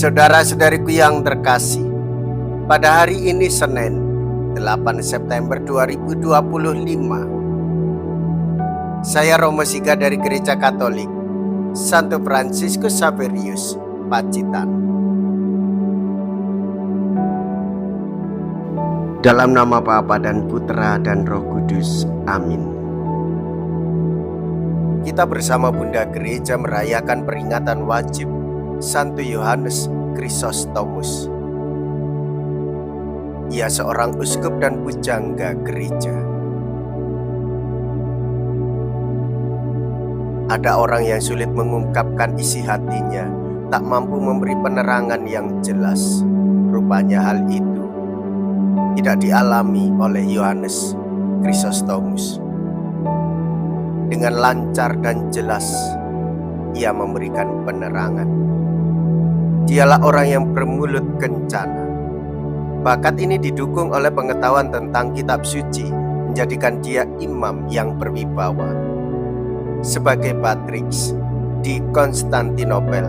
Saudara-saudariku yang terkasih, pada hari ini Senin, 8 September 2025, saya Romo Siga dari Gereja Katolik Santo Fransiskus Xaverius, Pacitan. Dalam nama Bapa dan Putra dan Roh Kudus. Amin. Kita bersama Bunda Gereja merayakan peringatan wajib Santo Yohanes Chrysostomus. Ia seorang uskup dan pujangga gereja. Ada orang yang sulit mengungkapkan isi hatinya, tak mampu memberi penerangan yang jelas. Rupanya hal itu tidak dialami oleh Yohanes Chrysostomus. Dengan lancar dan jelas, ia memberikan penerangan. Dialah orang yang bermulut kencana. Bakat ini didukung oleh pengetahuan tentang kitab suci, menjadikan dia imam yang berwibawa. Sebagai patriks di Konstantinopel,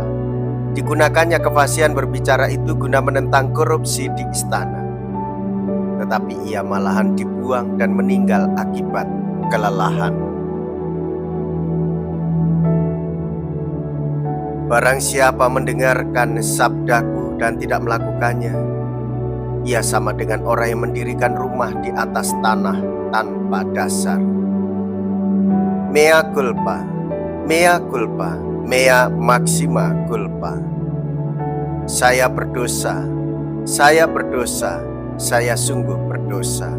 digunakannya kefasihan berbicara itu guna menentang korupsi di istana. Tetapi ia malahan dibuang dan meninggal akibat kelelahan. Barang siapa mendengarkan sabdaku dan tidak melakukannya, ia sama dengan orang yang mendirikan rumah di atas tanah tanpa dasar. Mea culpa, mea culpa, mea maxima culpa. Saya berdosa, saya berdosa, saya sungguh berdosa.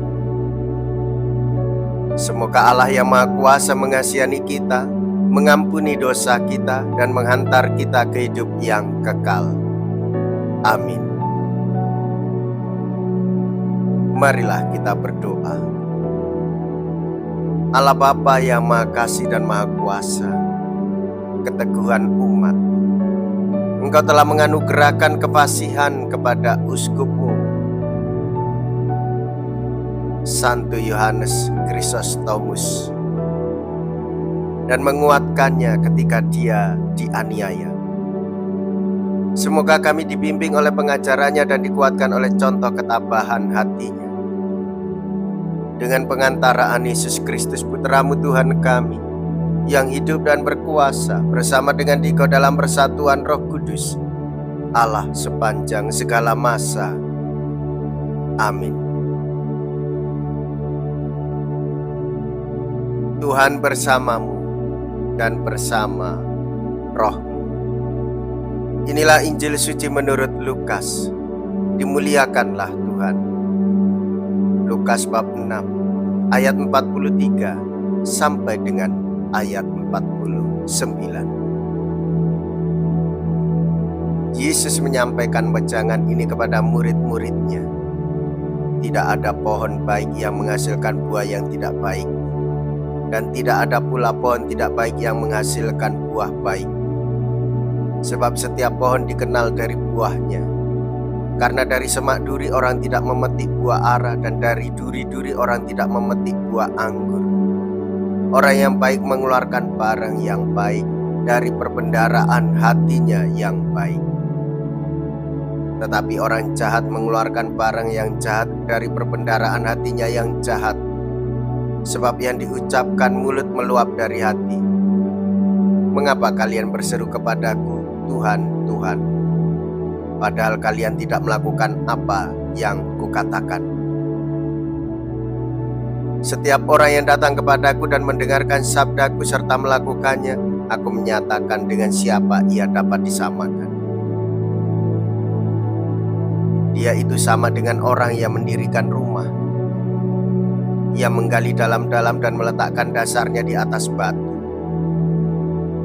Semoga Allah yang Maha Kuasa mengasihani kita, mengampuni dosa kita, dan menghantar kita ke hidup yang kekal. Amin. Marilah kita berdoa. Allah Bapa yang Maha Kasih dan Maha Kuasa, keteguhan umat, Engkau telah menganugerahkan kefasihan kepada uskupmu Santo Yohanes Chrysostomus dan menguatkannya ketika dia dianiaya. Semoga kami dibimbing oleh pengajarannya dan dikuatkan oleh contoh ketabahan hatinya. Dengan pengantaraan Yesus Kristus Putramu Tuhan kami, yang hidup dan berkuasa bersama dengan Dikau dalam persatuan Roh Kudus, Allah sepanjang segala masa. Amin. Tuhan bersamamu dan bersama rohmu. Inilah Injil suci menurut Lukas. Dimuliakanlah Tuhan. Lukas bab 6 ayat 43 sampai dengan ayat 49. Yesus menyampaikan wejangan ini kepada murid-muridnya. Tidak ada pohon baik yang menghasilkan buah yang tidak baik, dan tidak ada pula pohon tidak baik yang menghasilkan buah baik. Sebab setiap pohon dikenal dari buahnya. Karena dari semak duri orang tidak memetik buah ara, dan dari duri-duri orang tidak memetik buah anggur. Orang yang baik mengeluarkan barang yang baik dari perbendaharaan hatinya yang baik. Tetapi orang jahat mengeluarkan barang yang jahat dari perbendaharaan hatinya yang jahat. Sebab yang diucapkan mulut meluap dari hati. Mengapa kalian berseru kepadaku, Tuhan, Tuhan, padahal kalian tidak melakukan apa yang kukatakan? Setiap orang yang datang kepadaku dan mendengarkan sabdaku serta melakukannya, aku menyatakan dengan siapa ia dapat disamakan. Dia itu sama dengan orang yang mendirikan rumah. Ia menggali dalam-dalam dan meletakkan dasarnya di atas batu.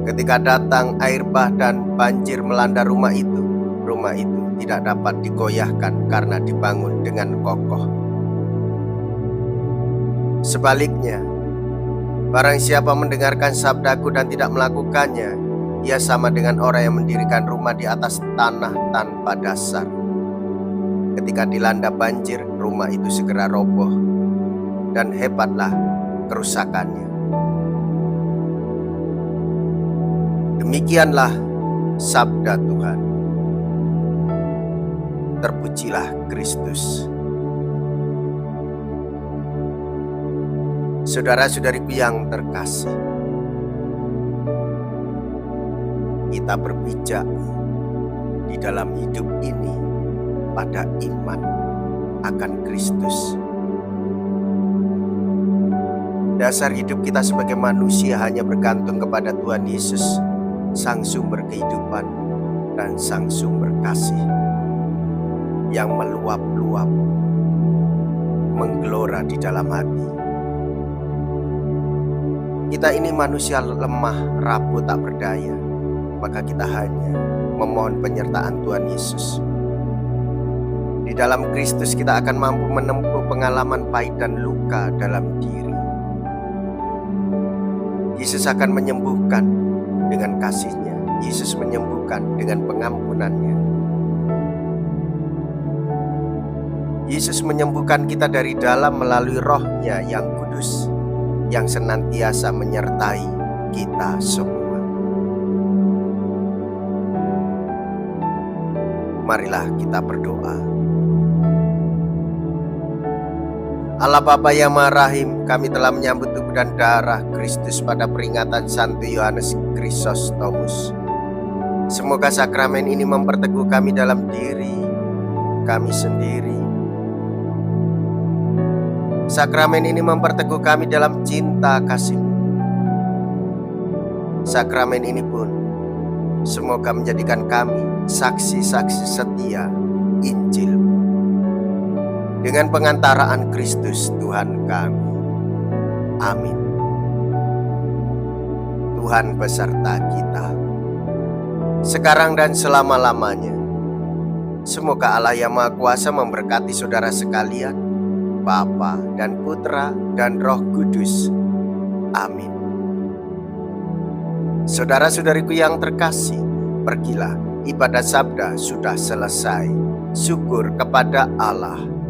Ketika datang air bah dan banjir melanda rumah itu tidak dapat digoyahkan karena dibangun dengan kokoh. Sebaliknya, barang siapa mendengarkan sabdaku dan tidak melakukannya, ia sama dengan orang yang mendirikan rumah di atas tanah tanpa dasar. Ketika dilanda banjir, rumah itu segera roboh, dan hebatlah kerusakannya. Demikianlah sabda Tuhan. Terpujilah Kristus. Saudara-saudariku yang terkasih, kita berpijak di dalam hidup ini pada iman akan Kristus. Dasar hidup kita sebagai manusia hanya bergantung kepada Tuhan Yesus, Sang Sumber kehidupan dan Sang Sumber kasih yang meluap-luap, menggelora di dalam hati. Kita ini manusia lemah, rapuh, tak berdaya, maka kita hanya memohon penyertaan Tuhan Yesus. Di dalam Kristus kita akan mampu menempuh pengalaman pahit dan luka dalam diri. Yesus akan menyembuhkan dengan kasih-Nya. Yesus menyembuhkan dengan pengampunan-Nya. Yesus menyembuhkan kita dari dalam melalui Roh-Nya yang kudus, yang senantiasa menyertai kita semua. Marilah kita berdoa. Allah Bapa yang Maha Rahim, kami telah menyambut tubuh dan darah Kristus pada peringatan Santo Yohanes Chrysostomus. Semoga sakramen ini memperteguh kami dalam diri kami sendiri. Sakramen ini memperteguh kami dalam cinta kasih-Mu. Sakramen ini pun semoga menjadikan kami saksi-saksi setia Injil-Mu. Dengan pengantaraan Kristus Tuhan kami. Amin. Tuhan beserta kita, sekarang dan selama-lamanya. Semoga Allah yang Maha Kuasa memberkati saudara sekalian, Bapa dan Putra dan Roh Kudus. Amin. Saudara-saudariku yang terkasih, pergilah, ibadah sabda sudah selesai. Syukur kepada Allah.